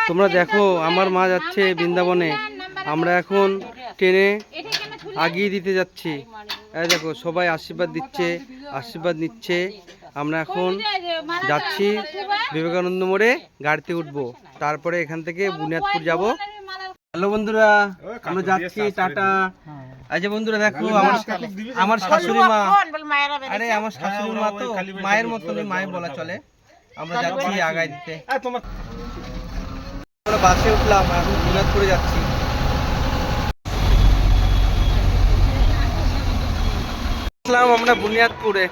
তোমরা দেখো আমার মা যাচ্ছে বৃন্দাবনে, আমরা এখন ট্রেনে আগিয়ে দিতে যাচ্ছি। এই দেখো সবাই আশীর্বাদ দিচ্ছে, আশীর্বাদ নিচ্ছে। আমরা এখন যাচ্ছি বিবেকানন্দ মোড়ে, গাড়িতে উঠবো, তারপরে এখান থেকে বুনিয়াদপুর যাব। হ্যালো বন্ধুরা, আমরা যাচ্ছি, টাটা। এই যে বন্ধুরা দেখো আমার শাশুড়ি মা, আরে আমার শাশুড়ি মা তো মায়ের মতনই, মায়ের বলা চলে। আমরা যাচ্ছি আগায় দিতে। আমরা বাসে উঠলাম, এখন বুনিয়াদপুরে যাচ্ছি। আমরা বুনিয়াদপুরে,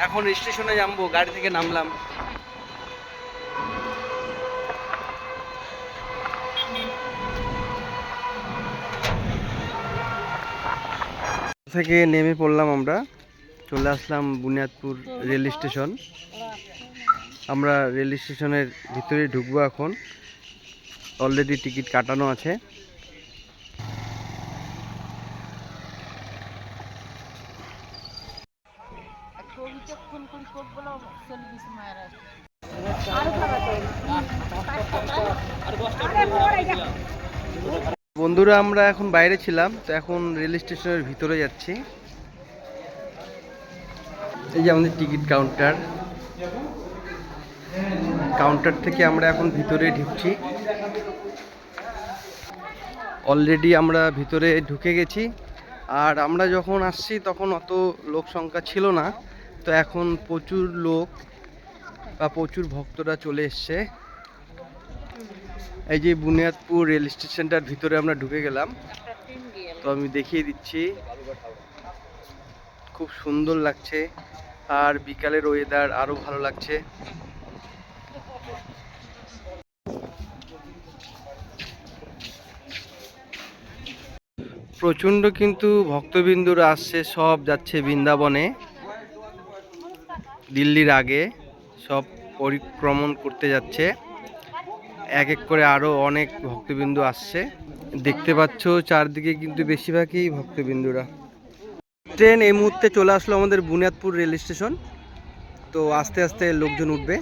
এখন স্টেশনে যাবো, গাড়ি থেকে নামলাম। থেকে নেমে পড়লাম, আমরা চলে আসলাম বুনিয়াদপুর রেল স্টেশন। আমরা রেল স্টেশনের ভিতরে ঢুকবো এখন, অলরেডি টিকিট কাটানো আছে। বন্ধুরা আমরা এখন বাইরে ছিলাম, তো এখন রেল স্টেশনের ভিতরে যাচ্ছি। এই যে আমাদের টিকিট কাউন্টার, কাউন্টার থেকে আমরা এখন ভিতরে ঢুকছি। অলরেডি আমরা ভিতরে ঢুকে গেছি। আর আমরা যখন আসছি তখন অত লোক সংখ্যা ছিল না, তো এখন প্রচুর লোক বা প্রচুর ভক্তরা চলে এসছে। এই যে বুনিয়াদপুর রেল স্টেশনটার ভিতরে আমরা ঢুকে গেলাম, তো আমি দেখিয়ে দিচ্ছি। খুব সুন্দর লাগছে, আর বিকালের ওয়েদার আরো ভালো লাগছে। প্রচণ্ড কিন্তু ভক্তবিন্দুরা আসছে, সব যাচ্ছে বৃন্দাবনে। দিল্লির আগে সব পরিক্রমণ করতে যাচ্ছে, এক এক করে আরো অনেক ভক্তবিন্দু আসছে। দেখতে পাচ্ছ চারদিকে কিন্তু বেশিরভাগই ভক্তবিন্দুরা। ট্রেন এই মুহূর্তে চলে আসলো আমাদের বুনিয়াদপুর রেল স্টেশন, তো আস্তে আস্তে লোকজন উঠবে।